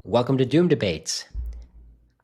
Welcome to Doom Debates.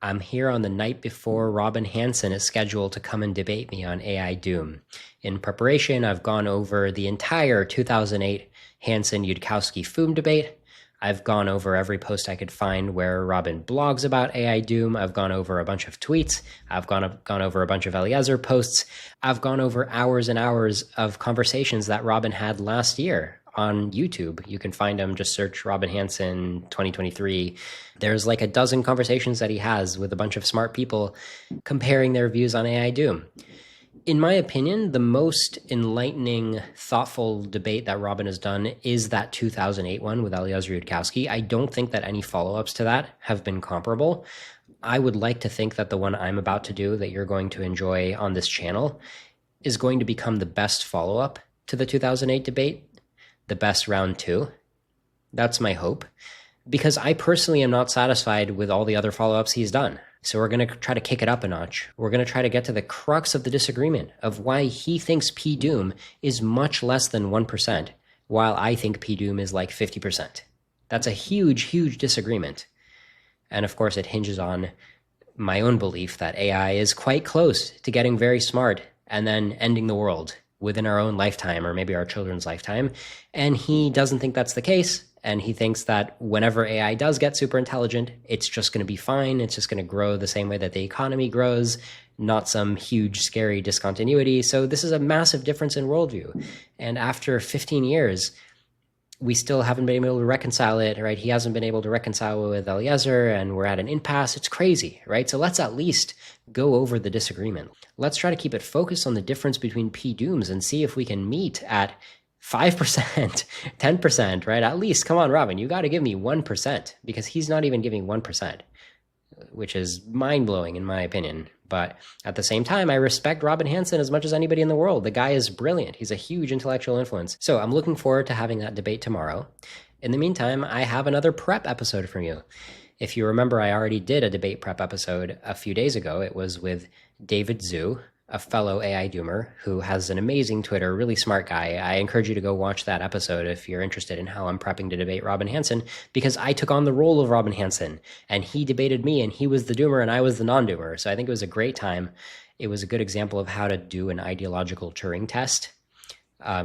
I'm here on the night before Robin Hanson is scheduled to come and debate me on AI Doom. In preparation, I've gone over the entire 2008 Hanson-Yudkowsky-Foom debate. I've gone over every post I could find where Robin blogs about AI Doom. I've gone over a bunch of tweets. I've gone over a bunch of Eliezer posts. I've gone over hours and hours of conversations that Robin had last year on YouTube. You can find them, just search Robin Hanson 2023. There's like a dozen conversations that he has with a bunch of smart people comparing their views on AI Doom. In my opinion, the most enlightening, thoughtful debate that Robin has done is that 2008 one with Eliezer Yudkowsky. I don't think that any follow-ups to that have been comparable. I would like to think that the one I'm about to do that you're going to enjoy on this channel is going to become the best follow-up to the 2008 debate, the best round two. That's my hope, because I personally am not satisfied with all the other follow-ups he's done. So we're going to try to kick it up a notch. We're going to try to get to the crux of the disagreement of why he thinks P-Doom is much less than 1%, while I think P-Doom is like 50%. That's a huge, huge disagreement. And of course, it hinges on my own belief that AI is quite close to getting very smart and then ending the world within our own lifetime, or maybe our children's lifetime. And he doesn't think that's the case. And he thinks that whenever AI does get super intelligent, it's just going to be fine. It's just going to grow the same way that the economy grows, not some huge, scary discontinuity. So this is a massive difference in worldview. And after 15 years, we still haven't been able to reconcile it, right? He hasn't been able to reconcile with Eliezer, and we're at an impasse. It's crazy, right? So let's at least go over the disagreement. Let's try to keep it focused on the difference between P-Dooms and see if we can meet at 5%, 10%, right? At least, come on, Robin, you got to give me 1%, because he's not even giving 1%, which is mind-blowing in my opinion. But at the same time, I respect Robin Hanson as much as anybody in the world. The guy is brilliant. He's a huge intellectual influence. So I'm looking forward to having that debate tomorrow. In the meantime, I have another prep episode from you. If you remember, I already did a debate prep episode a few days ago. It was with David Zhu, a fellow AI doomer who has an amazing Twitter, really smart guy. I encourage you to go watch that episode if you're interested in how I'm prepping to debate Robin Hanson, because I took on the role of Robin Hanson and he debated me, and he was the doomer and I was the non-doomer. So I think it was a great time. It was a good example of how to do an ideological Turing test.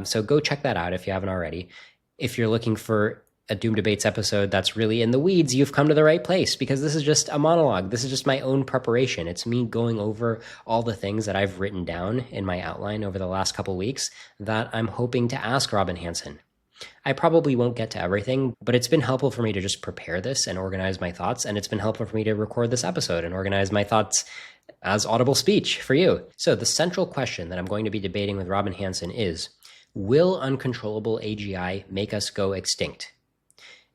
So go check that out if you haven't already. If you're looking for a Doom Debates episode that's really in the weeds, you've come to the right place, because this is just a monologue. This is just my own preparation. It's me going over all the things that I've written down in my outline over the last couple weeks that I'm hoping to ask Robin Hanson. I probably won't get to everything, but it's been helpful for me to just prepare this and organize my thoughts, and it's been helpful for me to record this episode and organize my thoughts as audible speech for you. So the central question that I'm going to be debating with Robin Hanson is, will uncontrollable AGI make us go extinct?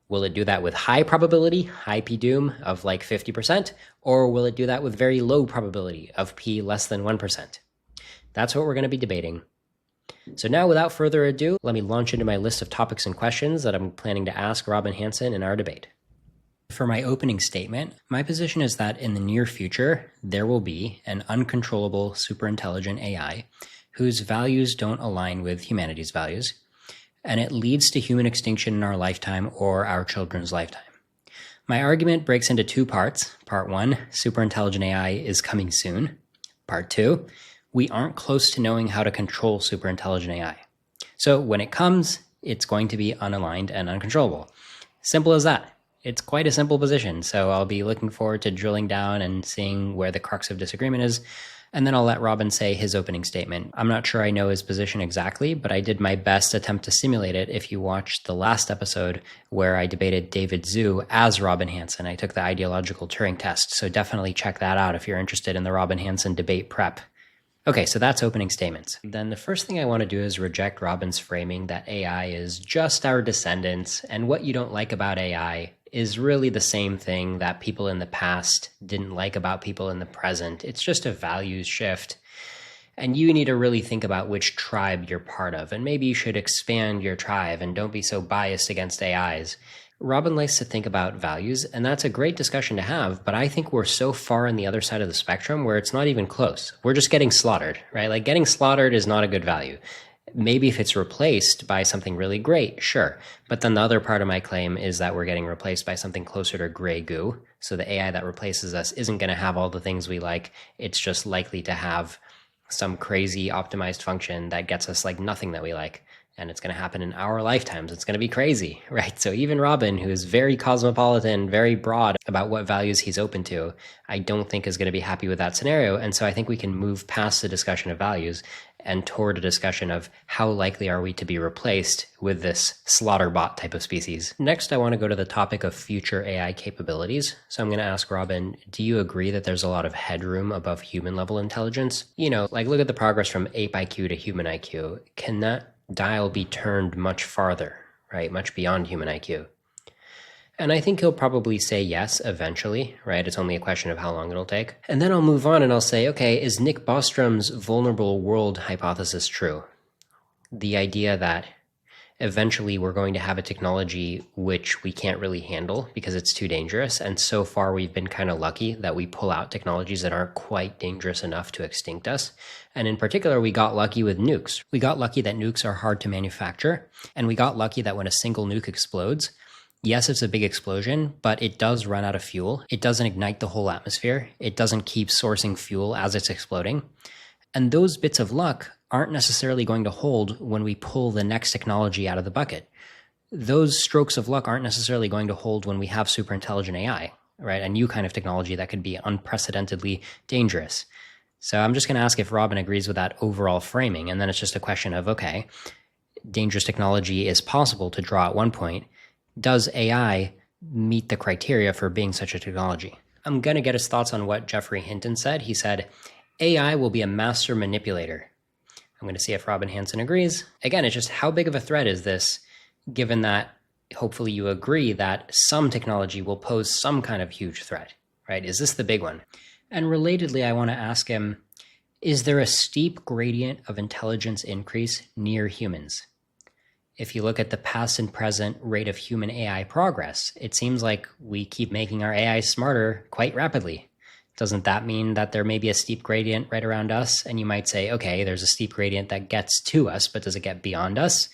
Will it do that with high probability, high P-Doom of like 50%, or will it do that with very low probability of P less than 1%? That's what we're going to be debating. So now, without further ado, let me launch into my list of topics and questions that I'm planning to ask Robin Hanson in our debate. For my opening statement, my position is that in the near future, there will be an uncontrollable superintelligent AI whose values don't align with humanity's values, and it leads to human extinction in our lifetime or our children's lifetime. My argument breaks into two parts. Part one, superintelligent AI is coming soon. Part two, we aren't close to knowing how to control superintelligent AI. So when it comes, it's going to be unaligned and uncontrollable. Simple as that. It's quite a simple position, so I'll be looking forward to drilling down and seeing where the crux of disagreement is. And then I'll let Robin say his opening statement. I'm not sure I know his position exactly, but I did my best attempt to simulate it. If you watched the last episode where I debated David Zhu as Robin Hanson, I took the ideological Turing test. So definitely check that out if you're interested in the Robin Hanson debate prep. Okay, so that's opening statements. Then the first thing I want to do is reject Robin's framing that AI is just our descendants, and what you don't like about AI is really the same thing that people in the past didn't like about people in the present. It's just a values shift. And you need to really think about which tribe you're part of, and maybe you should expand your tribe and don't be so biased against AIs. Robin likes to think about values, and that's a great discussion to have, but I think we're so far on the other side of the spectrum where it's not even close. We're just getting slaughtered, right? Like, getting slaughtered is not a good value. Maybe if it's replaced by something really great, sure. But then the other part of my claim is that we're getting replaced by something closer to gray goo. So the AI that replaces us isn't going to have all the things we like. It's just likely to have some crazy optimized function that gets us like nothing that we like. And it's going to happen in our lifetimes. It's going to be crazy, right? So even Robin, who is very cosmopolitan, very broad about what values he's open to, I don't think is going to be happy with that scenario. And so I think we can move past the discussion of values and toward a discussion of how likely are we to be replaced with this slaughter bot type of species. Next, I want to go to the topic of future AI capabilities. So I'm going to ask Robin, do you agree that there's a lot of headroom above human level intelligence? You know, like look at the progress from ape IQ to human IQ. Can that dial be turned much farther, right? Much beyond human IQ. And I think he'll probably say yes eventually, right? It's only a question of how long it'll take. And then I'll move on and I'll say, okay, is Nick Bostrom's vulnerable world hypothesis true? The idea that eventually we're going to have a technology which we can't really handle because it's too dangerous. And so far we've been kind of lucky that we pull out technologies that aren't quite dangerous enough to extinct us. And in particular, we got lucky with nukes. We got lucky that nukes are hard to manufacture. And we got lucky that when a single nuke explodes, yes, it's a big explosion, but it does run out of fuel. It doesn't ignite the whole atmosphere. It doesn't keep sourcing fuel as it's exploding. And those bits of luck aren't necessarily going to hold when we pull the next technology out of the bucket. Those strokes of luck aren't necessarily going to hold when we have super intelligent AI, right? A new kind of technology that could be unprecedentedly dangerous. So I'm just going to ask if Robin agrees with that overall framing. And then it's just a question of, okay, dangerous technology is possible to draw at one point. Does AI meet the criteria for being such a technology? I'm going to get his thoughts on what Geoffrey Hinton said. He said, AI will be a master manipulator. I'm going to see if Robin Hanson agrees. Again, it's just how big of a threat is this, given that hopefully you agree that some technology will pose some kind of huge threat, right? Is this the big one? And relatedly, I want to ask him, is there a steep gradient of intelligence increase near humans? If you look at the past and present rate of human AI progress, it seems like we keep making our AI smarter quite rapidly. Doesn't that mean that there may be a steep gradient right around us? And you might say, okay, there's a steep gradient that gets to us, but does it get beyond us?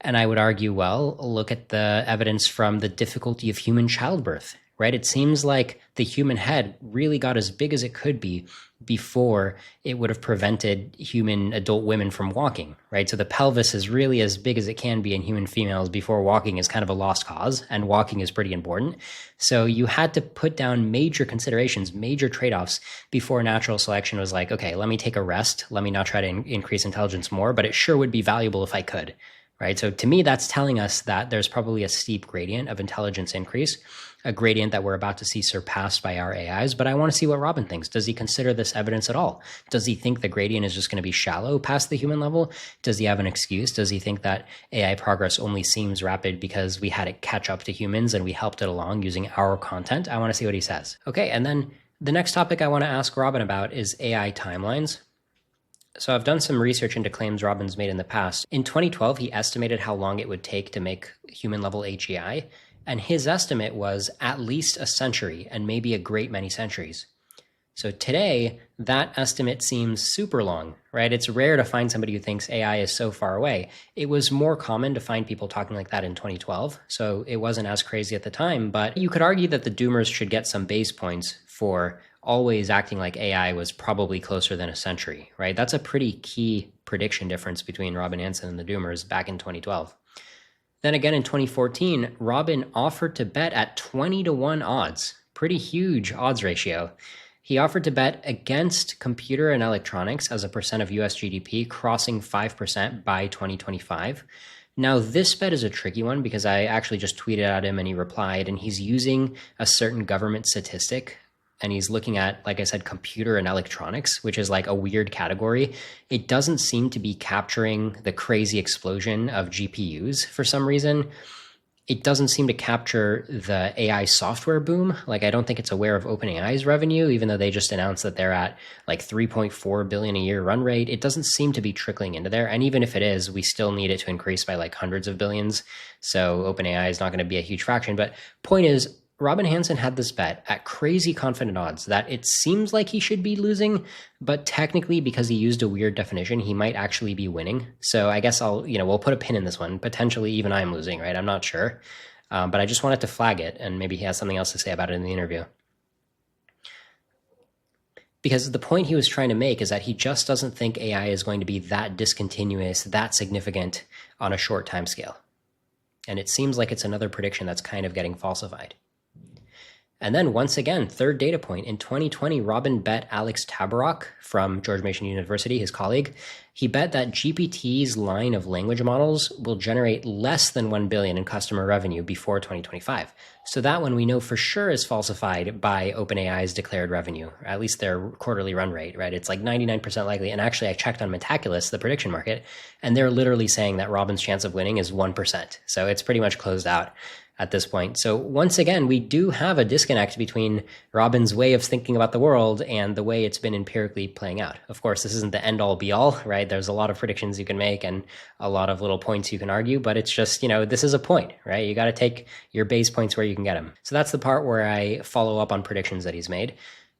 And I would argue, well, look at the evidence from the difficulty of human childbirth, right? It seems like the human head really got as big as it could be before it would have prevented human adult women from walking, right? So the pelvis is really as big as it can be in human females before walking is kind of a lost cause, and walking is pretty important. So you had to put down major considerations, major trade-offs before natural selection was like, okay, let me take a rest. Let me not try to increase intelligence more, but it sure would be valuable if I could, right? So to me, that's telling us that there's probably a steep gradient of intelligence increase, a gradient that we're about to see surpassed by our AIs. But I want to see what Robin thinks. Does he consider this evidence at all? Does he think the gradient is just going to be shallow past the human level? Does he have an excuse? Does he think that AI progress only seems rapid because we had it catch up to humans and we helped it along using our content? I want to see what he says. Okay, and then the next topic I want to ask Robin about is AI timelines. So I've done some research into claims Robin's made in the past. In 2012, he estimated how long it would take to make human-level AGI, and his estimate was at least a century and maybe a great many centuries. So today, that estimate seems super long, right? It's rare to find somebody who thinks AI is so far away. It was more common to find people talking like that in 2012, so it wasn't as crazy at the time, but you could argue that the doomers should get some base points for always acting like AI was probably closer than a century, right? That's a pretty key prediction difference between Robin Hanson and the doomers back in 2012. Then again in 2014, Robin offered to bet at 20-to-1 odds, pretty huge odds ratio. He offered to bet against computer and electronics as a percent of US GDP crossing 5% by 2025. Now, this bet is a tricky one because I actually just tweeted at him and he replied, and he's using a certain government statistic. And he's looking at, like I said, computer and electronics, which is like a weird category. It doesn't seem to be capturing the crazy explosion of GPUs for some reason. It doesn't seem to capture the AI software boom. Like, I don't think it's aware of OpenAI's revenue, even though they just announced that they're at like 3.4 billion a year run rate. It doesn't seem to be trickling into there. And even if it is, we still need it to increase by like hundreds of billions. So OpenAI is not going to be a huge fraction. But point is, Robin Hanson had this bet at crazy confident odds that it seems like he should be losing, but technically because he used a weird definition, he might actually be winning. So I guess we'll put a pin in this one. Potentially even I'm losing, right? I'm not sure. But I just wanted to flag it, and maybe he has something else to say about it in the interview. Because the point he was trying to make is that he just doesn't think AI is going to be that discontinuous, that significant on a short time scale. And it seems like it's another prediction that's kind of getting falsified. And then once again, third data point, in 2020, Robin bet Alex Tabarrok from George Mason University, his colleague, he bet that GPT's line of language models will generate less than 1 billion in customer revenue before 2025. So that one we know for sure is falsified by OpenAI's declared revenue, or at least their quarterly run rate, right? It's like 99% likely. And actually, I checked on Metaculus, the prediction market, and they're literally saying that Robin's chance of winning is 1%. So it's pretty much closed out at this point. So once again, we do have a disconnect between Robin's way of thinking about the world and the way it's been empirically playing out. Of course, this isn't the end all be all, right? There's a lot of predictions you can make and a lot of little points you can argue, but it's just, this is a point, right? You got to take your base points where you can get them. So that's the part where I follow up on predictions that he's made.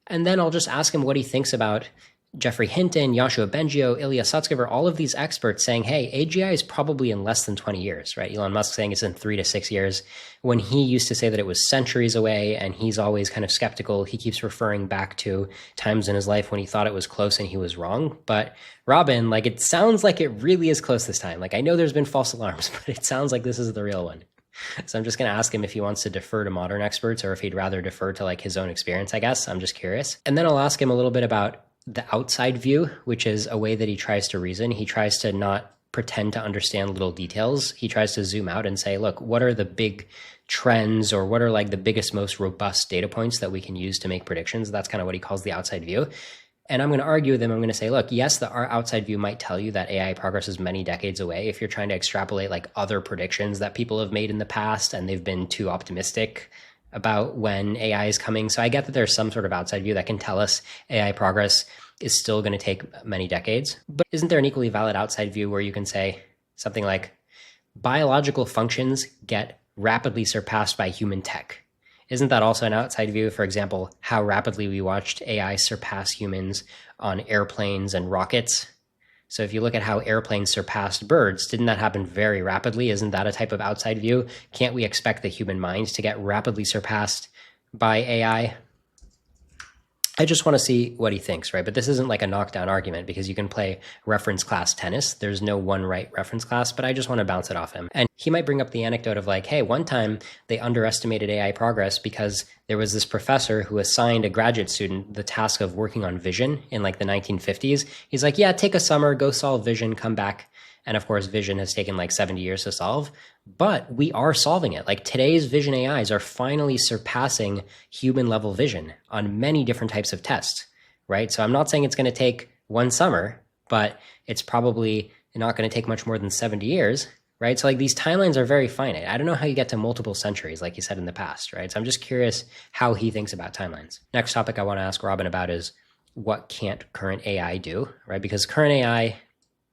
And then I'll just ask him what he thinks about Jeffrey Hinton, Yoshua Bengio, Ilya Sutskever, all of these experts saying, hey, AGI is probably in less than 20 years, right? Elon Musk saying it's in 3 to 6 years, when he used to say that it was centuries away, and he's always kind of skeptical. He keeps referring back to times in his life when he thought it was close and he was wrong. But Robin, it sounds like it really is close this time. I know there's been false alarms, but it sounds like this is the real one. So I'm just going to ask him if he wants to defer to modern experts or if he'd rather defer to his own experience, I guess. I'm just curious. And then I'll ask him a little bit about the outside view, which is a way that he tries to reason. He tries to not pretend to understand little details. He tries to zoom out and say, look, what are the big trends, or what are the biggest, most robust data points that we can use to make predictions? That's kind of what he calls the outside view. And I'm going to argue with him. I'm going to say, look, yes, our outside view might tell you that AI progress is many decades away if you're trying to extrapolate other predictions that people have made in the past and they've been too optimistic about when AI is coming. So I get that there's some sort of outside view that can tell us AI progress is still going to take many decades. But isn't there an equally valid outside view where you can say something like, biological functions get rapidly surpassed by human tech? Isn't that also an outside view? For example, how rapidly we watched AI surpass humans on airplanes and rockets. So if you look at how airplanes surpassed birds, didn't that happen very rapidly? Isn't that a type of outside view? Can't we expect the human mind to get rapidly surpassed by AI? I just want to see what he thinks, right? But this isn't a knockdown argument, because you can play reference class tennis. There's no one right reference class, but I just want to bounce it off him. And he might bring up the anecdote of hey, one time they underestimated AI progress because there was this professor who assigned a graduate student the task of working on vision in the 1950s. He's like, yeah, take a summer, go solve vision, come back. And of course, vision has taken 70 years to solve, but we are solving it. Today's vision AIs are finally surpassing human level vision on many different types of tests, right? So I'm not saying it's going to take one summer, but it's probably not going to take much more than 70 years, right? So these timelines are very finite. I don't know how you get to multiple centuries, like you said in the past, right? So I'm just curious how he thinks about timelines. Next topic I want to ask Robin about is, what can't current AI do, right? Because current AI,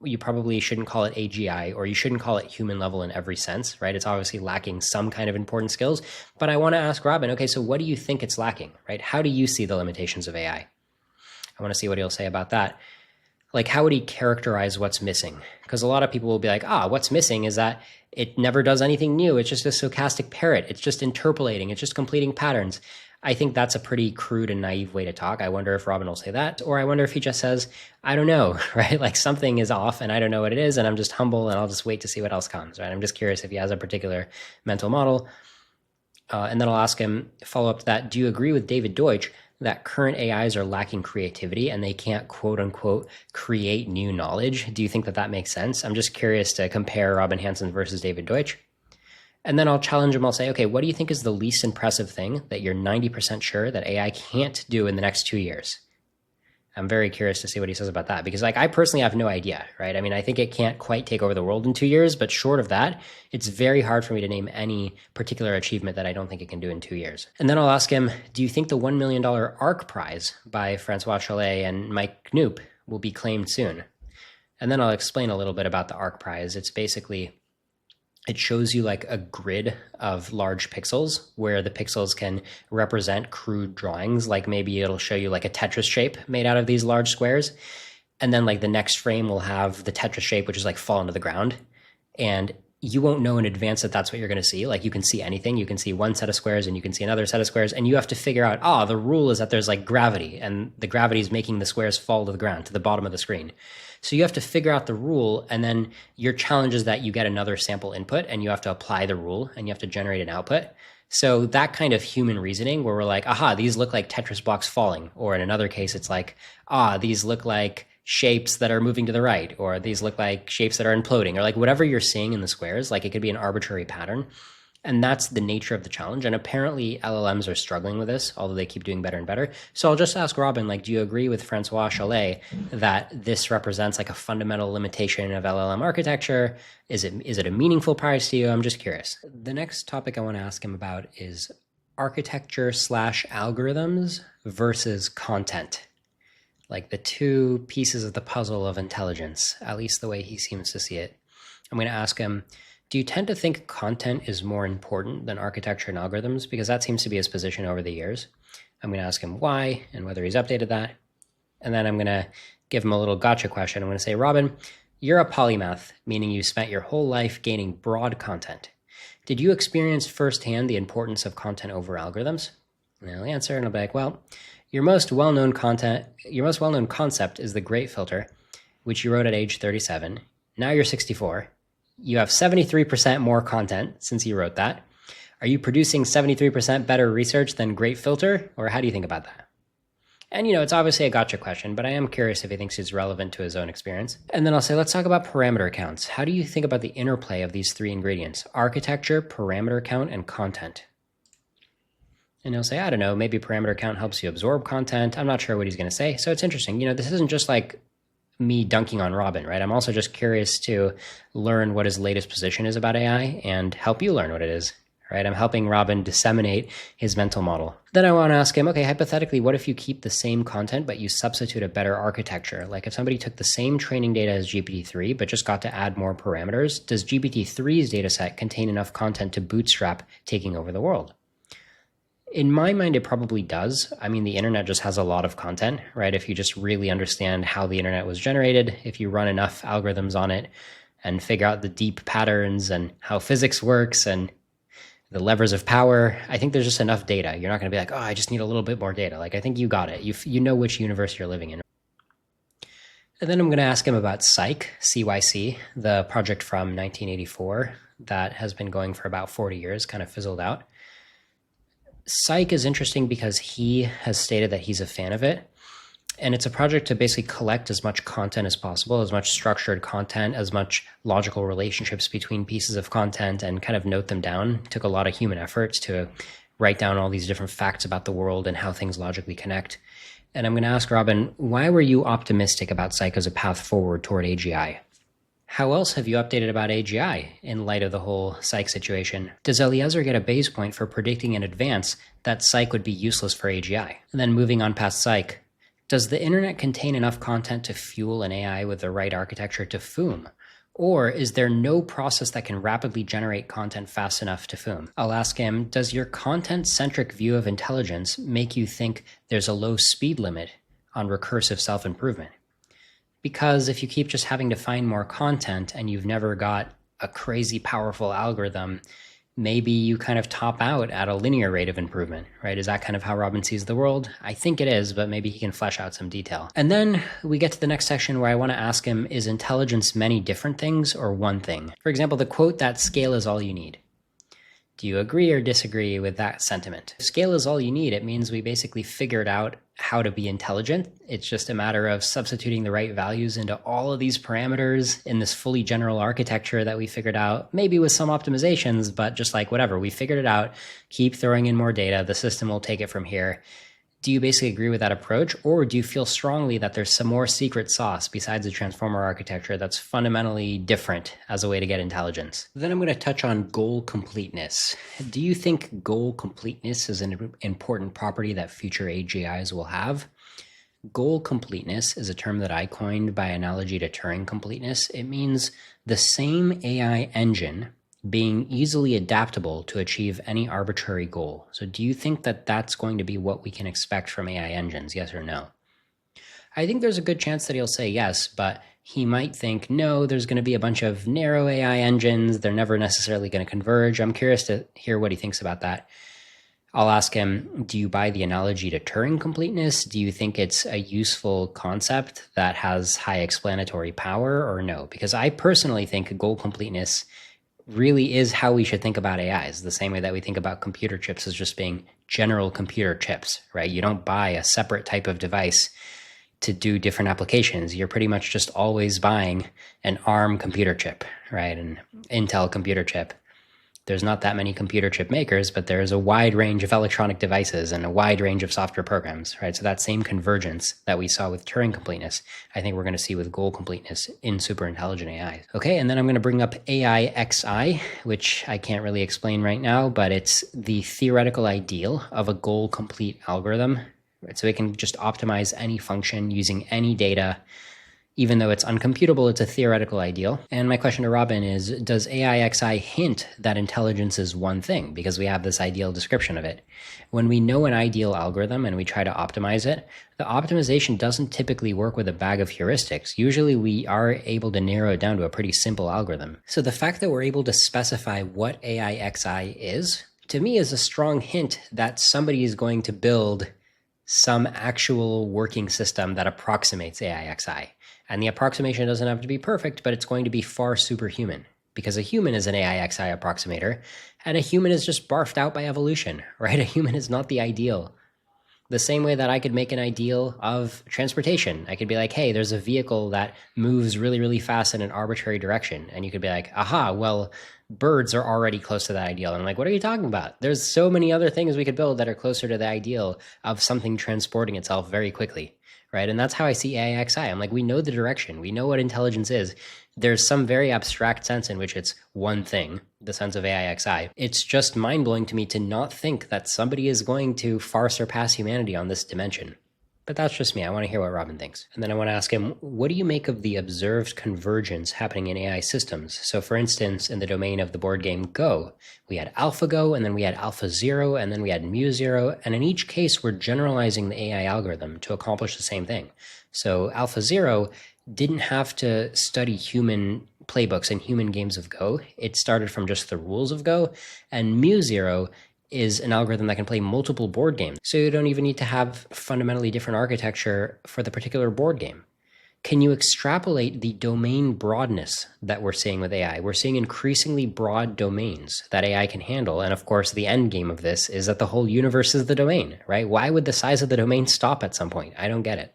you probably shouldn't call it AGI, or you shouldn't call it human level in every sense, right? It's obviously lacking some kind of important skills. But I want to ask Robin, okay, so what do you think it's lacking, right? How do you see the limitations of AI? I want to see what he'll say about that. How would he characterize what's missing? Because a lot of people will be like, what's missing is that it never does anything new. It's just a stochastic parrot. It's just interpolating. It's just completing patterns. I think that's a pretty crude and naive way to talk. I wonder if Robin will say that, or I wonder if he just says, I don't know, right? Something is off and I don't know what it is, and I'm just humble and I'll just wait to see what else comes, right? I'm just curious if he has a particular mental model. And then I'll ask him, follow up to that, do you agree with David Deutch that current AIs are lacking creativity and they can't, quote unquote, create new knowledge? Do you think that makes sense? I'm just curious to compare Robin Hanson versus David Deutch. And then I'll challenge him. I'll say, okay, what do you think is the least impressive thing that you're 90% sure that AI can't do in the next 2 years? I'm very curious to see what he says about that, because I personally have no idea, right? I mean, I think it can't quite take over the world in 2 years, but short of that, it's very hard for me to name any particular achievement that I don't think it can do in 2 years. And then I'll ask him, do you think the $1 million ARC prize by Francois Chollet and Mike Knoop will be claimed soon? And then I'll explain a little bit about the ARC prize. It's basically it shows you like a grid of large pixels where the pixels can represent crude drawings. Like maybe it'll show you like a Tetris shape made out of these large squares. And then like the next frame will have the Tetris shape, which is like fall into the ground. And you won't know in advance that that's what you're going to see. Like you can see anything. You can see one set of squares and you can see another set of squares. And you have to figure out, the rule is that there's like gravity and the gravity is making the squares fall to the ground, to the bottom of the screen. So you have to figure out the rule, and then your challenge is that you get another sample input and you have to apply the rule and you have to generate an output. So that kind of human reasoning where we're like, these look like Tetris blocks falling. Or in another case, it's like, these look like shapes that are moving to the right, or these look like shapes that are imploding, or like whatever you're seeing in the squares, like it could be an arbitrary pattern. And that's the nature of the challenge. And apparently LLMs are struggling with this, although they keep doing better and better. So I'll just ask Robin, like, do you agree with Francois Chalet that this represents like a fundamental limitation of LLM architecture? Is it a meaningful prize to you? I'm just curious. The next topic I want to ask him about is architecture/algorithms versus content. Like the two pieces of the puzzle of intelligence, at least the way he seems to see it. I'm going to ask him, do you tend to think content is more important than architecture and algorithms? Because that seems to be his position over the years. I'm going to ask him why and whether he's updated that. And then I'm going to give him a little gotcha question. I'm going to say, Robin, you're a polymath, meaning you spent your whole life gaining broad content. Did you experience firsthand the importance of content over algorithms? And he'll answer, and I'll be like, well, your most well-known concept is the great filter, which you wrote at age 37. Now you're 64. You have 73% more content since you wrote that. Are you producing 73% better research than great filter? Or how do you think about that? And it's obviously a gotcha question, but I am curious if he thinks it's relevant to his own experience. And then I'll say, let's talk about parameter counts. How do you think about the interplay of these three ingredients? Architecture, parameter count, and content. And he'll say, I don't know, maybe parameter count helps you absorb content. I'm not sure what he's going to say. So it's interesting. This isn't just like me dunking on Robin, right? I'm also just curious to learn what his latest position is about AI and help you learn what it is, right? I'm helping Robin disseminate his mental model. Then I want to ask him, okay, hypothetically, what if you keep the same content, but you substitute a better architecture? Like if somebody took the same training data as GPT-3, but just got to add more parameters, does GPT-3's data set contain enough content to bootstrap taking over the world? In my mind, it probably does. I mean, the internet just has a lot of content, right? If you just really understand how the internet was generated, if you run enough algorithms on it and figure out the deep patterns and how physics works and the levers of power, I think there's just enough data. You're not going to be like, I just need a little bit more data. Like, I think you got it. You know which universe you're living in. And then I'm going to ask him about Psych, CYC, the project from 1984 that has been going for about 40 years, kind of fizzled out. Psych is interesting because he has stated that he's a fan of it. And it's a project to basically collect as much content as possible, as much structured content, as much logical relationships between pieces of content and kind of note them down. It took a lot of human efforts to write down all these different facts about the world and how things logically connect. And I'm going to ask Robin, why were you optimistic about Psych as a path forward toward AGI? How else have you updated about AGI in light of the whole Psych situation? Does Eliezer get a base point for predicting in advance that Psych would be useless for AGI? And then moving on past Psych, does the internet contain enough content to fuel an AI with the right architecture to FOOM? Or is there no process that can rapidly generate content fast enough to FOOM? I'll ask him, does your content-centric view of intelligence make you think there's a low speed limit on recursive self-improvement? Because if you keep just having to find more content and you've never got a crazy powerful algorithm, maybe you kind of top out at a linear rate of improvement, right? Is that kind of how Robin sees the world? I think it is, but maybe he can flesh out some detail. And then we get to the next section where I want to ask him, is intelligence many different things or one thing? For example, the quote that scale is all you need. Do you agree or disagree with that sentiment? If scale is all you need, it means we basically figured out how to be intelligent. It's just a matter of substituting the right values into all of these parameters in this fully general architecture that we figured out, maybe with some optimizations, but just like whatever, we figured it out, keep throwing in more data, the system will take it from here. Do you basically agree with that approach, or do you feel strongly that there's some more secret sauce besides the transformer architecture that's fundamentally different as a way to get intelligence? Then I'm going to touch on goal completeness. Do you think goal completeness is an important property that future AGIs will have? Goal completeness is a term that I coined by analogy to Turing completeness. It means the same AI engine being easily adaptable to achieve any arbitrary goal. So do you think that that's going to be what we can expect from AI engines, yes or no? I think there's a good chance that he'll say yes, but he might think, no, there's going to be a bunch of narrow AI engines. They're never necessarily going to converge. I'm curious to hear what he thinks about that. I'll ask him, do you buy the analogy to Turing completeness? Do you think it's a useful concept that has high explanatory power or no? Because I personally think goal completeness really is how we should think about AIs, the same way that we think about computer chips as just being general computer chips, right? You don't buy a separate type of device to do different applications. You're pretty much just always buying an ARM computer chip, right? An Intel computer chip. There's not that many computer chip makers, but there's a wide range of electronic devices and a wide range of software programs, right? So that same convergence that we saw with Turing completeness, I think we're going to see with goal completeness in super intelligent AI. Okay, and then I'm going to bring up AIXI, which I can't really explain right now, but it's the theoretical ideal of a goal complete algorithm, right? So it can just optimize any function using any data. Even though it's uncomputable, it's a theoretical ideal. And my question to Robin is, does AIXI hint that intelligence is one thing? Because we have this ideal description of it. When we know an ideal algorithm and we try to optimize it, the optimization doesn't typically work with a bag of heuristics. Usually we are able to narrow it down to a pretty simple algorithm. So the fact that we're able to specify what AIXI is, to me, is a strong hint that somebody is going to build some actual working system that approximates AIXI. And the approximation doesn't have to be perfect, but it's going to be far superhuman, because a human is an AIXI approximator, and a human is just barfed out by evolution, right? A human is not the ideal. The same way that I could make an ideal of transportation. I could be like, hey, there's a vehicle that moves really, really fast in an arbitrary direction. And you could be like, aha, well, birds are already close to that ideal. And I'm like, what are you talking about? There's so many other things we could build that are closer to the ideal of something transporting itself very quickly, right? And that's how I see AIXI. I'm like, we know the direction. We know what intelligence is. There's some very abstract sense in which it's one thing, the sense of AIXI. It's just mind-blowing to me to not think that somebody is going to far surpass humanity on this dimension. But that's just me. I want to hear what Robin thinks. And then I want to ask him, what do you make of the observed convergence happening in AI systems? So for instance, in the domain of the board game Go, we had AlphaGo, and then we had AlphaZero, and then we had MuZero. And in each case, we're generalizing the AI algorithm to accomplish the same thing. So AlphaZero didn't have to study human playbooks and human games of Go. It started from just the rules of Go. And MuZero is an algorithm that can play multiple board games. So you don't even need to have fundamentally different architecture for the particular board game. Can you extrapolate the domain broadness that we're seeing with AI? We're seeing increasingly broad domains that AI can handle. And of course, the end game of this is that the whole universe is the domain, right? Why would the size of the domain stop at some point? I don't get it.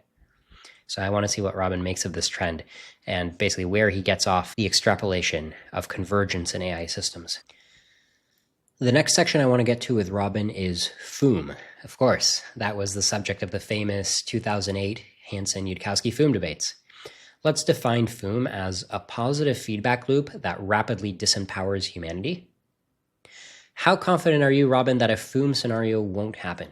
So I want to see what Robin makes of this trend and basically where he gets off the extrapolation of convergence in AI systems. The next section I want to get to with Robin is FOOM. Of course, that was the subject of the famous 2008 Hanson-Yudkowsky-FOOM debates. Let's define FOOM as a positive feedback loop that rapidly disempowers humanity. How confident are you, Robin, that a FOOM scenario won't happen?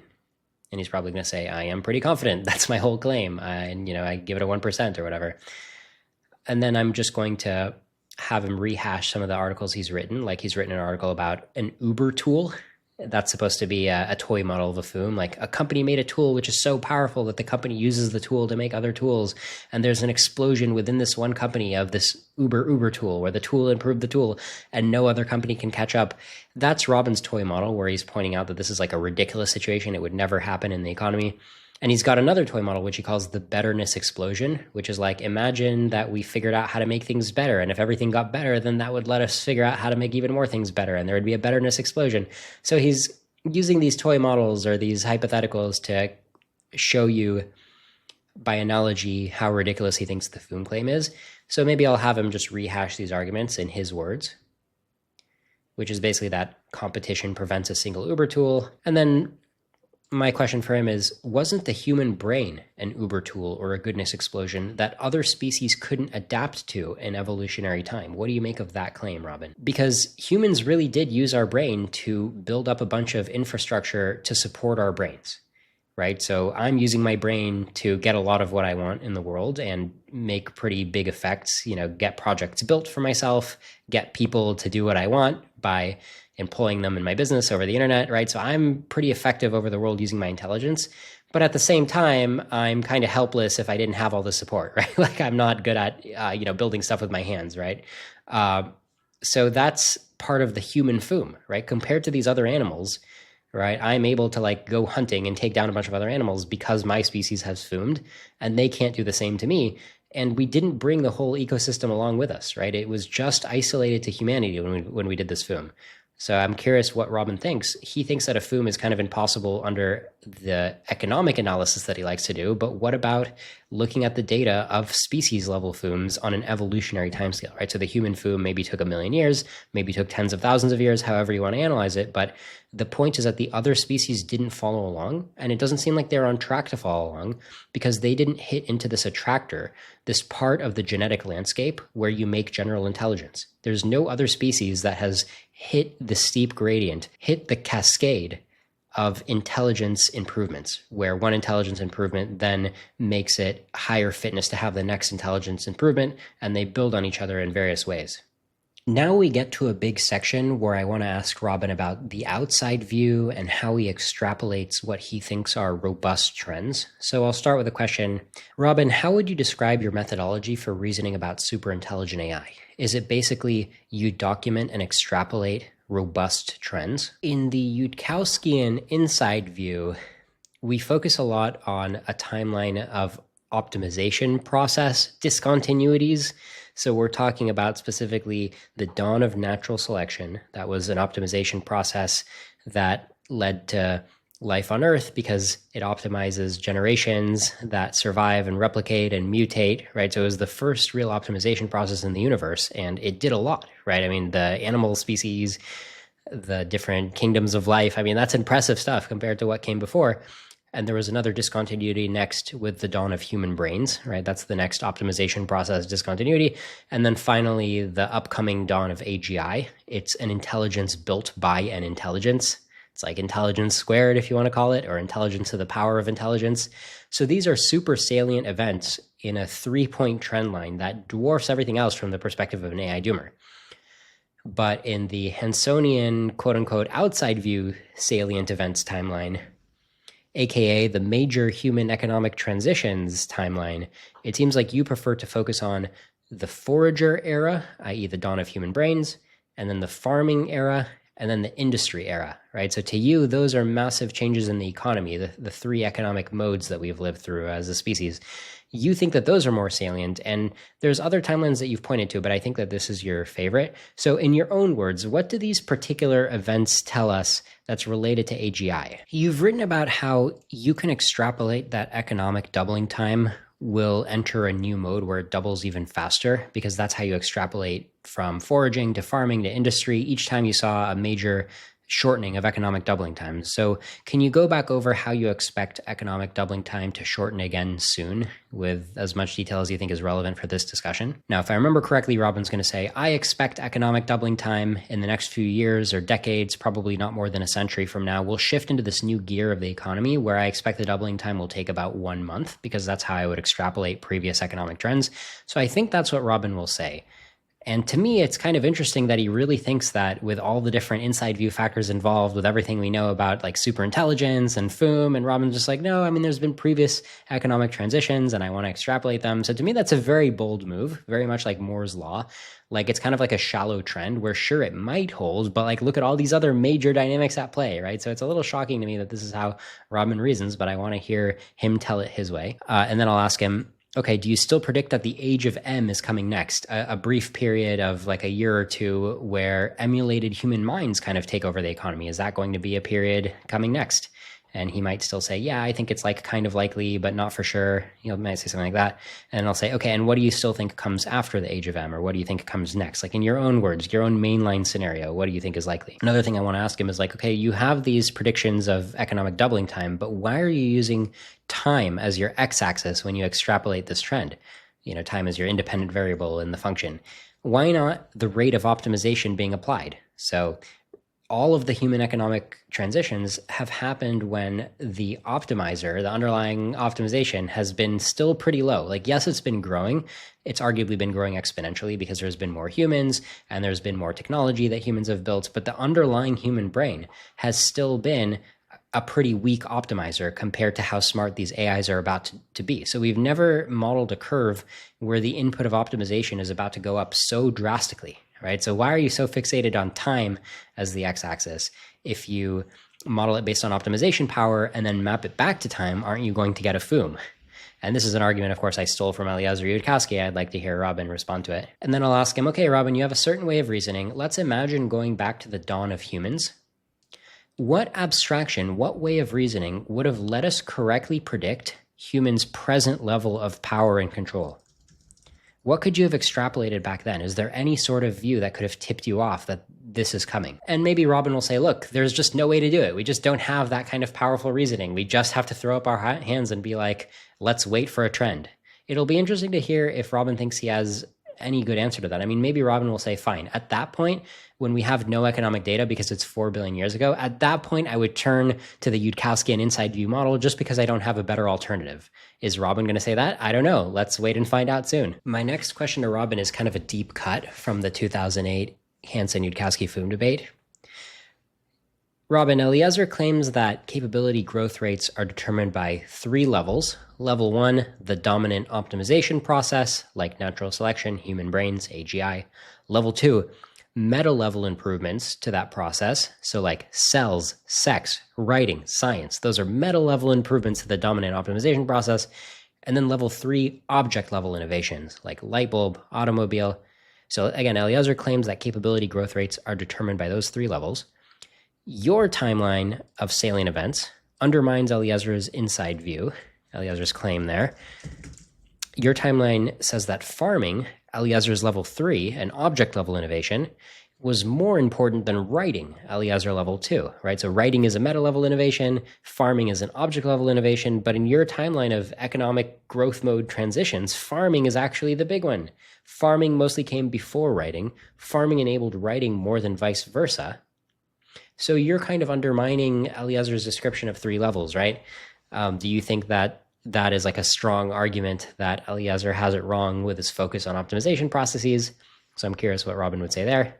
And he's probably going to say, I am pretty confident. That's my whole claim. I give it a 1% or whatever. And then I'm just going to have him rehash some of the articles he's written. Like he's written an article about an Uber tool. That's supposed to be a toy model of a FOOM. Like a company made a tool which is so powerful that the company uses the tool to make other tools. And there's an explosion within this one company of this Uber tool where the tool improved the tool and no other company can catch up. That's Robin's toy model where he's pointing out that this is like a ridiculous situation. It would never happen in the economy. And he's got another toy model, which he calls the betterness explosion, which is like, imagine that we figured out how to make things better. And if everything got better, then that would let us figure out how to make even more things better. And there would be a betterness explosion. So he's using these toy models or these hypotheticals to show you by analogy how ridiculous he thinks the FOOM claim is. So maybe I'll have him just rehash these arguments in his words, which is basically that competition prevents a single Uber tool. And then my question for him is, wasn't the human brain an Uber tool or a goodness explosion that other species couldn't adapt to in evolutionary time? What do you make of that claim, Robin? Because humans really did use our brain to build up a bunch of infrastructure to support our brains, right? So I'm using my brain to get a lot of what I want in the world and make pretty big effects, get projects built for myself, get people to do what I want by employing them in my business over the internet, right? So I'm pretty effective over the world using my intelligence. But at the same time, I'm kind of helpless if I didn't have all the support, right? Like I'm not good at, building stuff with my hands, right? So that's part of the human foom, right? Compared to these other animals, right? I'm able to like go hunting and take down a bunch of other animals because my species has foomed, and they can't do the same to me. And we didn't bring the whole ecosystem along with us, right? It was just isolated to humanity when we did this foom. So I'm curious what Robin thinks. He thinks that a foom is kind of impossible under the economic analysis that he likes to do, but what about looking at the data of species level fooms on an evolutionary timescale, right? So the human foom maybe took 1,000,000 years, maybe took tens of thousands of years, however you want to analyze it. But the point is that the other species didn't follow along, and it doesn't seem like they're on track to follow along because they didn't hit into this attractor, this part of the genetic landscape where you make general intelligence. There's no other species that has hit the steep gradient, hit the cascade of intelligence improvements, where one intelligence improvement then makes it higher fitness to have the next intelligence improvement, and they build on each other in various ways. Now we get to a big section where I want to ask Robin about the outside view and how he extrapolates what he thinks are robust trends. So I'll start with a question. Robin, how would you describe your methodology for reasoning about superintelligent AI? Is it basically you document and extrapolate robust trends? In the Yudkowskian inside view, we focus a lot on a timeline of optimization process discontinuities. So we're talking about specifically the dawn of natural selection. That was an optimization process that led to life on Earth because it optimizes generations that survive and replicate and mutate, right? So it was the first real optimization process in the universe, and it did a lot, right? I mean, the animal species, the different kingdoms of life, I mean, that's impressive stuff compared to what came before. And there was another discontinuity next with the dawn of human brains, right? That's the next optimization process discontinuity. And then finally, the upcoming dawn of AGI. It's an intelligence built by an intelligence. It's like intelligence squared, if you want to call it, or intelligence to the power of intelligence. So these are super salient events in a 3-point trend line that dwarfs everything else from the perspective of an AI doomer. But in the Hansonian, quote unquote, outside view salient events timeline, aka the major human economic transitions timeline, it seems like you prefer to focus on the forager era, i.e. the dawn of human brains, and then the farming era, and then the industry era, right? So to you, those are massive changes in the economy, the three economic modes that we've lived through as a species. You think that those are more salient, and there's other timelines that you've pointed to, but I think that this is your favorite. So in your own words, what do these particular events tell us that's related to AGI? You've written about how you can extrapolate that economic doubling time will enter a new mode where it doubles even faster, because that's how you extrapolate from foraging to farming to industry each time you saw a major shortening of economic doubling time. So can you go back over how you expect economic doubling time to shorten again soon with as much detail as you think is relevant for this discussion? Now, if I remember correctly, Robin's going to say, I expect economic doubling time in the next few years or decades, probably not more than a century from now, will shift into this new gear of the economy where I expect the doubling time will take about 1 month, because that's how I would extrapolate previous economic trends. So I think that's what Robin will say. And to me, it's kind of interesting that he really thinks that with all the different inside view factors involved, with everything we know about like superintelligence and FOOM, and Robin's just like, no, I mean, there's been previous economic transitions and I want to extrapolate them. So to me, that's a very bold move, very much like Moore's law. Like it's kind of like a shallow trend where sure, it might hold, but like look at all these other major dynamics at play, right? So it's a little shocking to me that this is how Robin reasons, but I want to hear him tell it his way. And then I'll ask him, okay, do you still predict that the age of M is coming next? A brief period of like a year or two where emulated human minds kind of take over the economy. Is that going to be a period coming next? And he might still say, yeah, I think it's like kind of likely, but not for sure. He might say something like that. And I'll say, okay, and what do you still think comes after the age of M? Or what do you think comes next? Like in your own words, your own mainline scenario, what do you think is likely? Another thing I want to ask him is like, okay, you have these predictions of economic doubling time, but why are you using time as your x-axis when you extrapolate this trend? You know, time is your independent variable in the function. Why not the rate of optimization being applied? So all of the human economic transitions have happened when the optimizer, the underlying optimization, has been still pretty low. Like, yes, it's been growing. It's arguably been growing exponentially because there's been more humans and there's been more technology that humans have built, but the underlying human brain has still been a pretty weak optimizer compared to how smart these AIs are about to be. So we've never modeled a curve where the input of optimization is about to go up so drastically, right? So why are you so fixated on time as the x-axis? If you model it based on optimization power and then map it back to time, aren't you going to get a FOOM? And this is an argument, of course, I stole from Eliezer Yudkowsky. I'd like to hear Robin respond to it. And then I'll ask him, okay, Robin, you have a certain way of reasoning. Let's imagine going back to the dawn of humans. What abstraction, what way of reasoning would have let us correctly predict humans' present level of power and control? What could you have extrapolated back then? Is there any sort of view that could have tipped you off that this is coming? And maybe Robin will say, look, there's just no way to do it. We just don't have that kind of powerful reasoning. We just have to throw up our hands and be like, let's wait for a trend. It'll be interesting to hear if Robin thinks he has any good answer to that. I mean, maybe Robin will say, fine. At that point, when we have no economic data because it's 4 billion years ago, at that point, I would turn to the Yudkowsky and inside view model just because I don't have a better alternative. Is Robin going to say that? I don't know. Let's wait and find out soon. My next question to Robin is kind of a deep cut from the 2008 Hanson-Yudkowsky FOOM debate. Robin, Eliezer claims that capability growth rates are determined by 3 levels. Level 1, the dominant optimization process, like natural selection, human brains, AGI. Level 2, meta-level improvements to that process, so like cells, sex, writing, science. Those are meta-level improvements to the dominant optimization process. And then level 3, object-level innovations, like light bulb, automobile. So again, Eliezer claims that capability growth rates are determined by those 3 levels. Your timeline of salient events undermines Eliezer's inside view, Eliezer's claim there. Your timeline says that farming, Eliezer's level 3, an object-level innovation, was more important than writing, Eliezer level 2, right? So writing is a meta-level innovation, farming is an object-level innovation, but in your timeline of economic growth mode transitions, farming is actually the big one. Farming mostly came before writing. Farming enabled writing more than vice versa. So you're kind of undermining Eliezer's description of 3 levels, right? Do you think that that is like a strong argument that Eliezer has it wrong with his focus on optimization processes? So I'm curious what Robin would say there.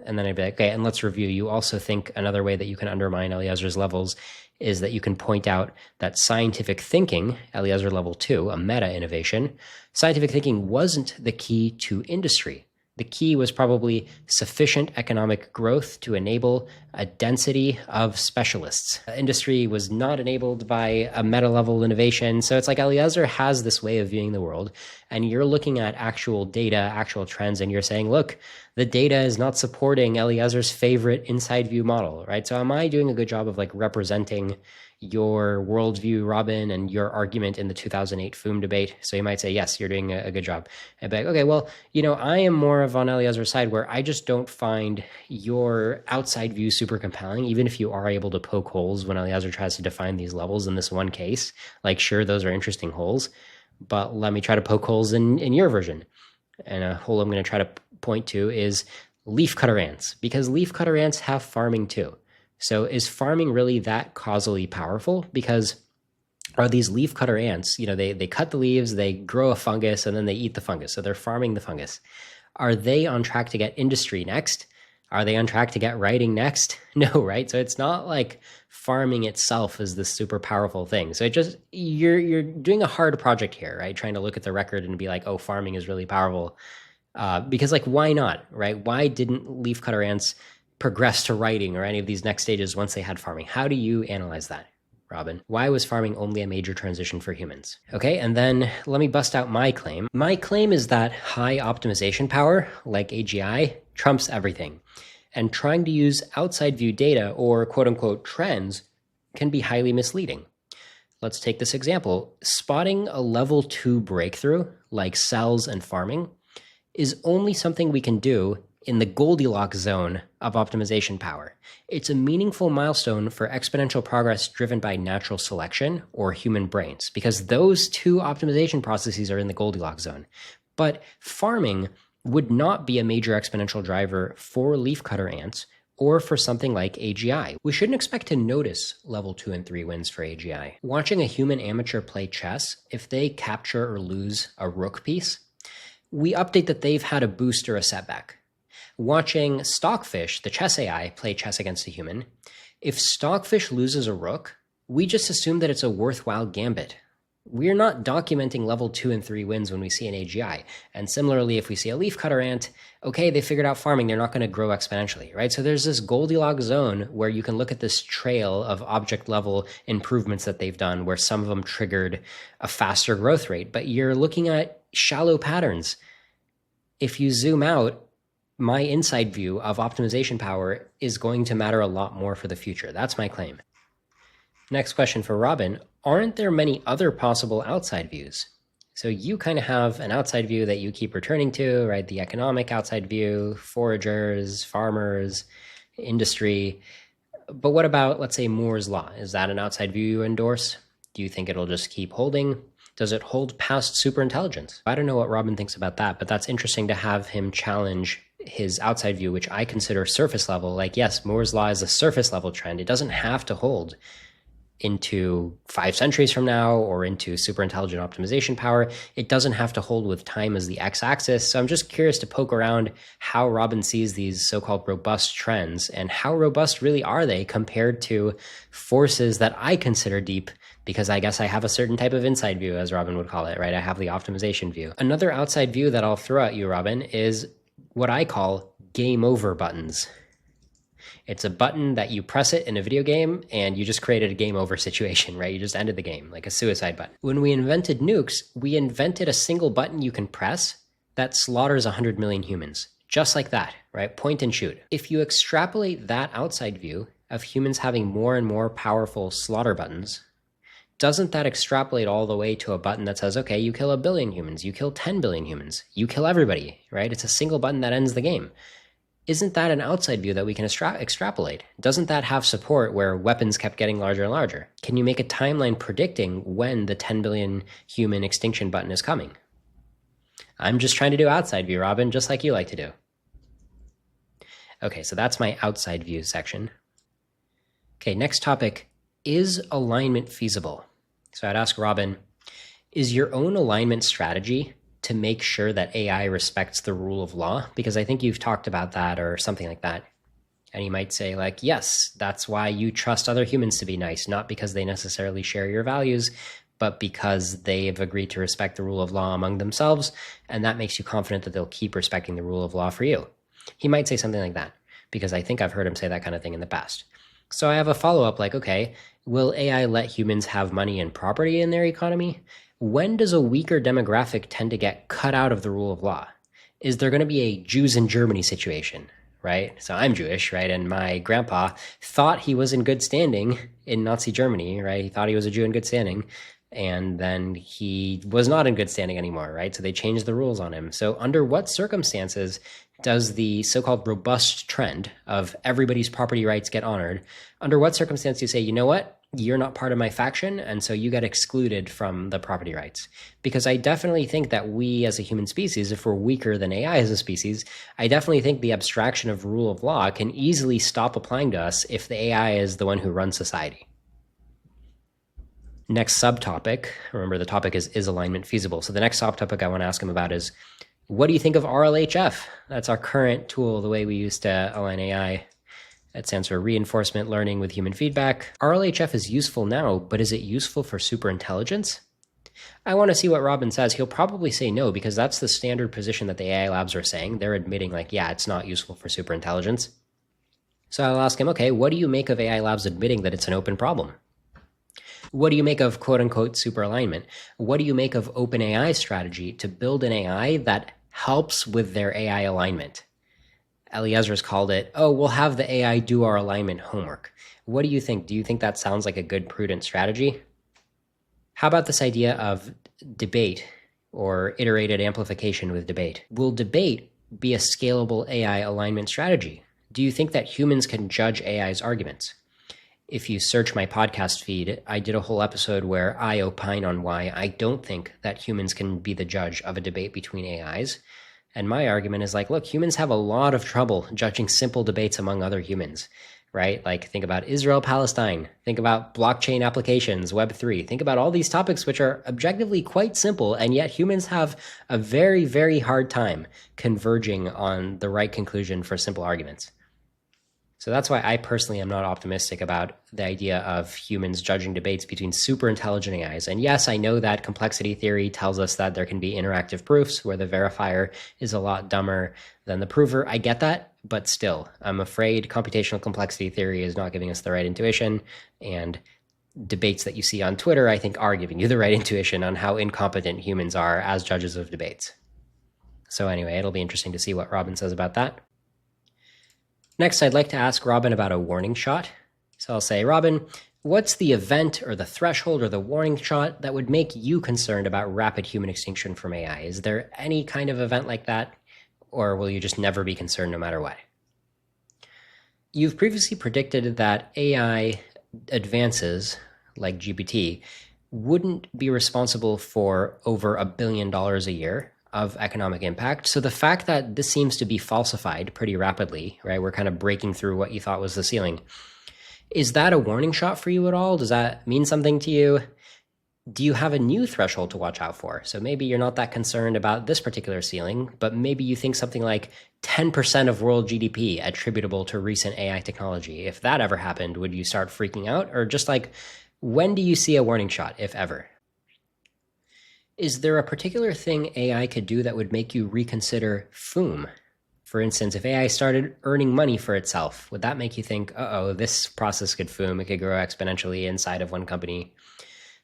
And then I'd be like, okay, and let's review. You also think another way that you can undermine Eliezer's levels is that you can point out that scientific thinking, Eliezer level 2, a meta innovation, scientific thinking wasn't the key to industry. The key was probably sufficient economic growth to enable a density of specialists. Industry was not enabled by a meta-level innovation. So it's like Eliezer has this way of viewing the world, and you're looking at actual data, actual trends, and you're saying, look, the data is not supporting Eliezer's favorite inside view model, right? So am I doing a good job of like representing your worldview, Robin, and your argument in the 2008 FOOM debate? So you might say, yes, you're doing a good job. I'd be like, okay, well, I am more of on Eliezer's side where I just don't find your outside view super compelling, even if you are able to poke holes when Eliezer tries to define these levels in this one case. Like, sure, those are interesting holes, but let me try to poke holes in your version. And a hole I'm going to try to point to is leafcutter ants, because leafcutter ants have farming too. So is farming really that causally powerful? Because are these leafcutter ants, they cut the leaves, they grow a fungus, and then they eat the fungus. So they're farming the fungus. Are they on track to get industry next? Are they on track to get writing next? No, right? So it's not like farming itself is this super powerful thing. So you're doing a hard project here, right? Trying to look at the record and be like, oh, farming is really powerful. Because like, why not, right? Why didn't leafcutter ants progress to writing or any of these next stages once they had farming? How do you analyze that, Robin? Why was farming only a major transition for humans? Okay, and then let me bust out my claim. My claim is that high optimization power, like AGI, trumps everything. And trying to use outside view data or quote unquote trends can be highly misleading. Let's take this example. Spotting a level 2 breakthrough, like cells and farming, is only something we can do in the Goldilocks zone of optimization power. It's a meaningful milestone for exponential progress driven by natural selection or human brains, because those 2 optimization processes are in the Goldilocks zone. But farming would not be a major exponential driver for leafcutter ants or for something like AGI. We shouldn't expect to notice level 2 and 3 wins for AGI. Watching a human amateur play chess, if they capture or lose a rook piece, we update that they've had a boost or a setback. Watching Stockfish, the chess AI, play chess against a human, if Stockfish loses a rook, we just assume that it's a worthwhile gambit. We're not documenting level 2 and 3 wins when we see an AGI. And similarly, if we see a leafcutter ant, okay, they figured out farming, they're not going to grow exponentially, right? So there's this Goldilocks zone where you can look at this trail of object level improvements that they've done, where some of them triggered a faster growth rate, but you're looking at shallow patterns. If you zoom out, my inside view of optimization power is going to matter a lot more for the future. That's my claim. Next question for Robin. Aren't there many other possible outside views? So you kind of have an outside view that you keep returning to, right? The economic outside view, foragers, farmers, industry. But what about, let's say, Moore's Law? Is that an outside view you endorse? Do you think it'll just keep holding? Does it hold past superintelligence? I don't know what Robin thinks about that, but that's interesting to have him challenge his outside view, which I consider surface level. Like, yes, Moore's Law is a surface level trend. It doesn't have to hold into 5 centuries from now or into superintelligent optimization power. It doesn't have to hold with time as the x-axis. So I'm just curious to poke around how Robin sees these so-called robust trends and how robust really are they compared to forces that I consider deep, because I guess I have a certain type of inside view, as Robin would call it, right? I have the optimization view. Another outside view that I'll throw at you, Robin, is what I call game over buttons. It's a button that you press it in a video game and you just created a game over situation, right? You just ended the game, like a suicide button. When we invented nukes, we invented a single button you can press that slaughters 100 million humans. Just like that, right? Point and shoot. If you extrapolate that outside view of humans having more and more powerful slaughter buttons, doesn't that extrapolate all the way to a button that says, okay, you kill 1 billion humans, you kill 10 billion humans, you kill everybody, right? It's a single button that ends the game. Isn't that an outside view that we can extrapolate? Doesn't that have support where weapons kept getting larger and larger? Can you make a timeline predicting when the 10 billion human extinction button is coming? I'm just trying to do outside view, Robin, just like you like to do. Okay, so that's my outside view section. Okay, next topic, is alignment feasible? So I'd ask Robin, is your own alignment strategy to make sure that AI respects the rule of law? Because I think you've talked about that or something like that. And you might say like, yes, that's why you trust other humans to be nice, not because they necessarily share your values, but because they've agreed to respect the rule of law among themselves. And that makes you confident that they'll keep respecting the rule of law for you. He might say something like that, because I think I've heard him say that kind of thing in the past. So I have a follow-up like, okay, will AI let humans have money and property in their economy? When does a weaker demographic tend to get cut out of the rule of law? Is there going to be a Jews in Germany situation, right? So I'm Jewish, right? And my grandpa thought he was in good standing in Nazi Germany, right? He thought he was a Jew in good standing. And then he was not in good standing anymore, right? So they changed the rules on him. So under what circumstances does the so-called robust trend of everybody's property rights get honored? Under what circumstance do you say, you know what? You're not part of my faction, and so you get excluded from the property rights. Because I definitely think that we as a human species, if we're weaker than AI as a species, I definitely think the abstraction of rule of law can easily stop applying to us if the AI is the one who runs society. Next subtopic, remember the topic is alignment feasible? So the next subtopic I want to ask him about is, what do you think of RLHF? That's our current tool, the way we used to align AI. That stands for reinforcement learning with human feedback. RLHF is useful now, but is it useful for superintelligence? I want to see what Robin says. He'll probably say no, because that's the standard position that the AI labs are saying. They're admitting like, yeah, it's not useful for superintelligence. So I'll ask him, okay, what do you make of AI labs admitting that it's an open problem? What do you make of quote unquote super alignment? What do you make of OpenAI's strategy to build an AI that helps with their AI alignment? Eliezer's called it, oh, we'll have the AI do our alignment homework. What do you think? Do you think that sounds like a good, prudent strategy? How about this idea of debate or iterated amplification with debate? Will debate be a scalable AI alignment strategy? Do you think that humans can judge AI's arguments? If you search my podcast feed, I did a whole episode where I opine on why I don't think that humans can be the judge of a debate between AIs. And my argument is like, look, humans have a lot of trouble judging simple debates among other humans, right? Like think about Israel, Palestine, think about blockchain applications, Web3, think about all these topics which are objectively quite simple, and yet humans have a very, very hard time converging on the right conclusion for simple arguments. So that's why I personally am not optimistic about the idea of humans judging debates between super intelligent AIs. And yes, I know that complexity theory tells us that there can be interactive proofs where the verifier is a lot dumber than the prover. I get that, but still, I'm afraid computational complexity theory is not giving us the right intuition. And debates that you see on Twitter, I think, are giving you the right intuition on how incompetent humans are as judges of debates. So anyway, it'll be interesting to see what Robin says about that. Next, I'd like to ask Robin about a warning shot. So I'll say, Robin, what's the event or the threshold or the warning shot that would make you concerned about rapid human extinction from AI? Is there any kind of event like that, or will you just never be concerned no matter what? You've previously predicted that AI advances, like GPT, wouldn't be responsible for over $1 billion a year of economic impact. So the fact that this seems to be falsified pretty rapidly, right? We're kind of breaking through what you thought was the ceiling. Is that a warning shot for you at all? Does that mean something to you? Do you have a new threshold to watch out for? So maybe you're not that concerned about this particular ceiling, but maybe you think something like 10% of world GDP attributable to recent AI technology. If that ever happened, would you start freaking out? Or just like, when do you see a warning shot, if ever? Is there a particular thing AI could do that would make you reconsider FOOM? For instance, if AI started earning money for itself, would that make you think, uh-oh, this process could FOOM, it could grow exponentially inside of one company?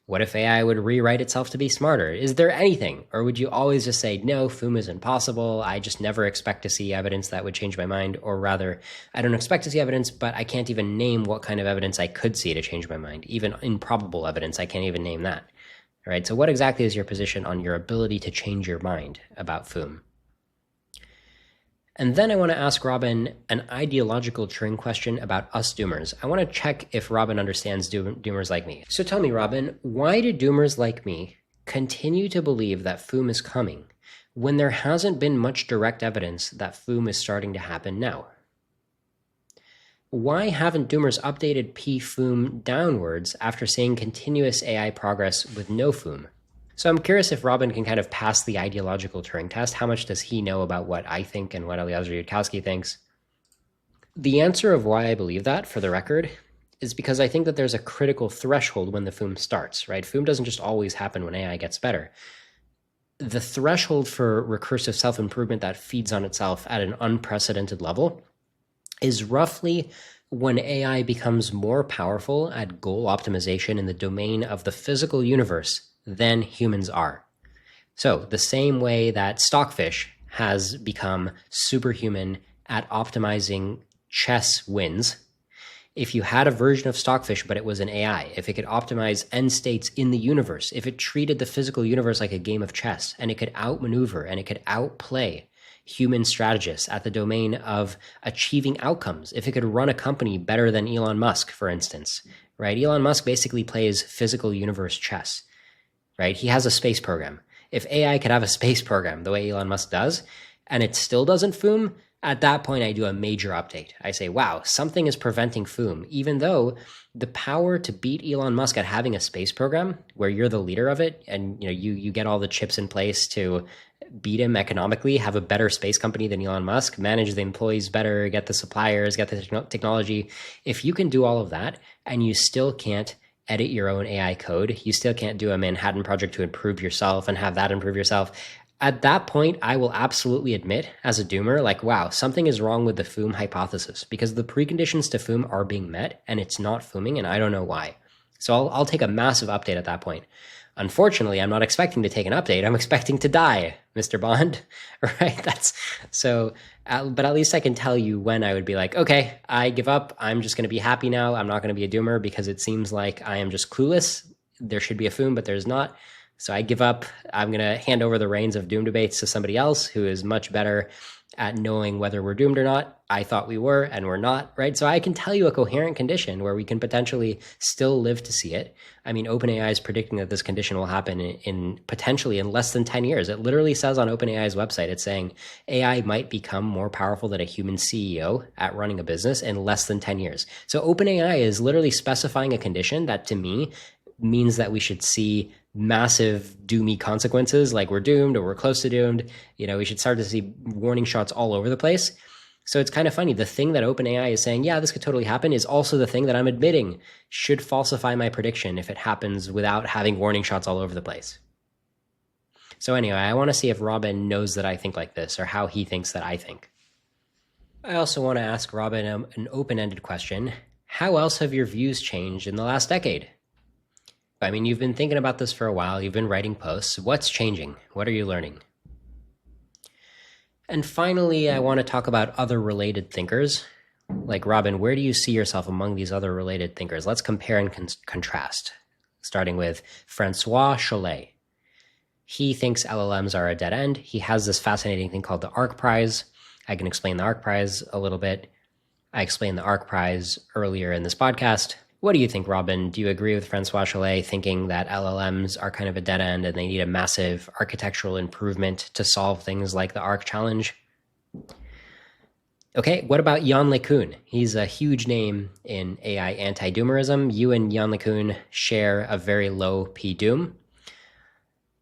What if AI would rewrite itself to be smarter? Is there anything? Or would you always just say, no, FOOM is impossible, I just never expect to see evidence that would change my mind? Or rather, I don't expect to see evidence, but I can't even name what kind of evidence I could see to change my mind. Even improbable evidence, I can't even name that. All right, so what exactly is your position on your ability to change your mind about FOOM? And then I want to ask Robin an ideological Turing question about us doomers. I want to check if Robin understands doomers like me. So tell me, Robin, why do doomers like me continue to believe that FOOM is coming when there hasn't been much direct evidence that FOOM is starting to happen now? Why haven't doomers updated p-FOOM downwards after seeing continuous AI progress with no FOOM? So I'm curious if Robin can kind of pass the ideological Turing test. How much does he know about what I think and what Eliezer Yudkowsky thinks? The answer of why I believe that, for the record, is because I think that there's a critical threshold when the FOOM starts, right? FOOM doesn't just always happen when AI gets better. The threshold for recursive self-improvement that feeds on itself at an unprecedented level is roughly when AI becomes more powerful at goal optimization in the domain of the physical universe than humans are. So the same way that Stockfish has become superhuman at optimizing chess wins, if you had a version of Stockfish, but it was an AI, if it could optimize end states in the universe, if it treated the physical universe like a game of chess, and it could outmaneuver and it could outplay human strategists at the domain of achieving outcomes, if it could run a company better than Elon Musk, for instance, right? Elon Musk basically plays physical universe chess, right? He has a space program. If AI could have a space program the way Elon Musk does, and it still doesn't FOOM, at that point I do a major update. I say, wow, something is preventing FOOM, even though the power to beat Elon Musk at having a space program where you're the leader of it and you get all the chips in place to beat him economically, have a better space company than Elon Musk, manage the employees better, get the suppliers, get the technology. If you can do all of that and you still can't edit your own AI code, you still can't do a Manhattan Project to improve yourself and have that improve yourself, at that point, I will absolutely admit as a doomer, like, wow, something is wrong with the FOOM hypothesis because the preconditions to FOOM are being met and it's not FOOMing and I don't know why. So I'll take a massive update at that point. Unfortunately, I'm not expecting to take an update. I'm expecting to die, Mr. Bond, right? But at least I can tell you when I would be like, okay, I give up. I'm just going to be happy now. I'm not going to be a doomer because it seems like I am just clueless. There should be a FOOM, but there's not. So I give up. I'm going to hand over the reins of Doom debates to somebody else who is much better at knowing whether we're doomed or not. I thought we were, and we're not, right? So I can tell you a coherent condition where we can potentially still live to see it. I mean, OpenAI is predicting that this condition will happen in potentially in less than 10 years. It literally says on OpenAI's website, it's saying AI might become more powerful than a human CEO at running a business in less than 10 years. So OpenAI is literally specifying a condition that to me means that we should see massive doomy consequences, like we're doomed or we're close to doomed. We should start to see warning shots all over the place. So it's kind of funny. The thing that OpenAI is saying, yeah, this could totally happen, is also the thing that I'm admitting should falsify my prediction if it happens without having warning shots all over the place. So anyway, I want to see if Robin knows that I think like this, or how he thinks that I think. I also want to ask Robin an open-ended question. How else have your views changed in the last decade? I mean, you've been thinking about this for a while. You've been writing posts. What's changing? What are you learning? And finally, I want to talk about other related thinkers. Like, Robin, where do you see yourself among these other related thinkers? Let's compare and contrast, starting with Francois Chollet. He thinks LLMs are a dead end. He has this fascinating thing called the ARC Prize. I can explain the ARC Prize a little bit. I explained the ARC Prize earlier in this podcast. What do you think, Robin? Do you agree with Francois Chollet thinking that LLMs are kind of a dead end and they need a massive architectural improvement to solve things like the ARC challenge? Okay, what about Yann LeCun? He's a huge name in AI anti-doomerism. You and Yann LeCun share a very low p-doom.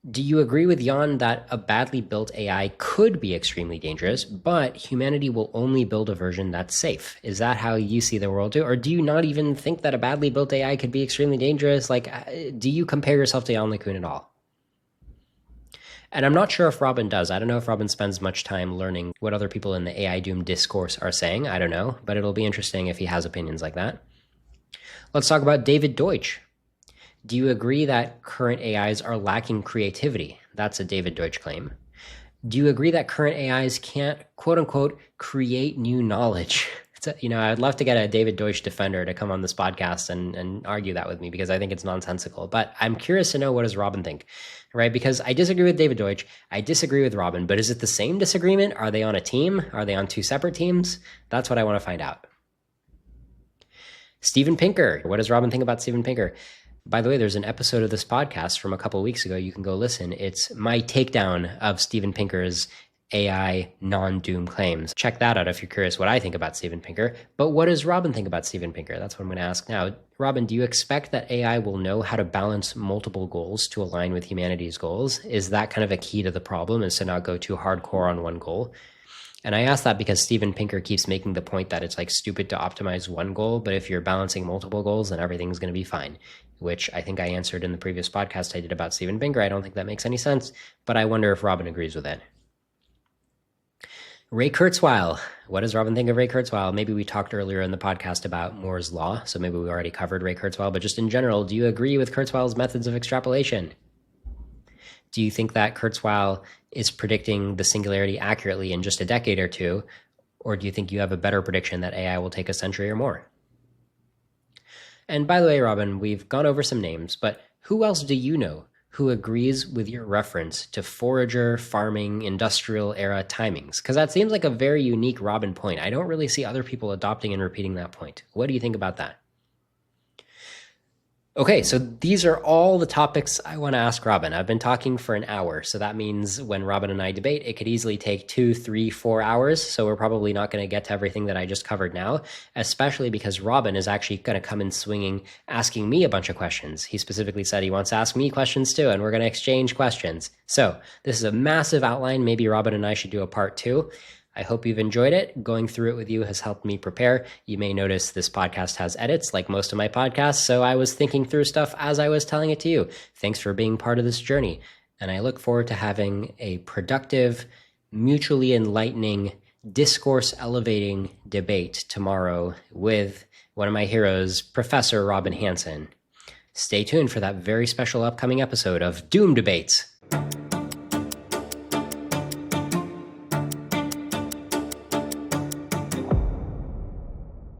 Do you agree with Yann that a badly built AI could be extremely dangerous, but humanity will only build a version that's safe? Is that how you see the world too? Or do you not even think that a badly built AI could be extremely dangerous? Like, do you compare yourself to Yann LeCun at all? And I'm not sure if Robin does. I don't know if Robin spends much time learning what other people in the AI doom discourse are saying. I don't know, but it'll be interesting if he has opinions like that. Let's talk about David Deutch. Do you agree that current AIs are lacking creativity? That's a David Deutch claim. Do you agree that current AIs can't, quote unquote, create new knowledge? I'd love to get a David Deutch defender to come on this podcast and argue that with me, because I think it's nonsensical. But I'm curious to know, what does Robin think, right? Because I disagree with David Deutch. I disagree with Robin, but is it the same disagreement? Are they on a team? Are they on two separate teams? That's what I want to find out. Steven Pinker. What does Robin think about Steven Pinker? By the way, there's an episode of this podcast from a couple of weeks ago. You can go listen. It's my takedown of Steven Pinker's AI non-doom claims. Check that out if you're curious what I think about Steven Pinker. But what does Robin think about Steven Pinker? That's what I'm going to ask now. Robin, do you expect that AI will know how to balance multiple goals to align with humanity's goals? Is that kind of a key to the problem, is to not go too hardcore on one goal? And I ask that because Steven Pinker keeps making the point that it's like stupid to optimize one goal, but if you're balancing multiple goals, then everything's going to be fine, which I think I answered in the previous podcast I did about Steven Pinker. I don't think that makes any sense, but I wonder if Robin agrees with it. Ray Kurzweil. What does Robin think of Ray Kurzweil? Maybe we talked earlier in the podcast about Moore's Law, so maybe we already covered Ray Kurzweil, but just in general, do you agree with Kurzweil's methods of extrapolation? Do you think that Kurzweil is predicting the singularity accurately in just a decade or two? Or do you think you have a better prediction that AI will take a century or more? And by the way, Robin, we've gone over some names, but who else do you know who agrees with your reference to forager, farming, industrial era timings? Because that seems like a very unique Robin point. I don't really see other people adopting and repeating that point. What do you think about that? Okay, so these are all the topics I want to ask Robin. I've been talking for an hour, so that means when Robin and I debate, it could easily take 2, 3, 4 hours. So we're probably not going to get to everything that I just covered now, especially because Robin is actually going to come in swinging, asking me a bunch of questions. He specifically said he wants to ask me questions too, and we're going to exchange questions. So this is a massive outline. Maybe Robin and I should do a part 2. I hope you've enjoyed it. Going through it with you has helped me prepare. You may notice this podcast has edits, like most of my podcasts, so I was thinking through stuff as I was telling it to you. Thanks for being part of this journey, and I look forward to having a productive, mutually enlightening, discourse-elevating debate tomorrow with one of my heroes, Professor Robin Hanson. Stay tuned for that very special upcoming episode of Doom Debates.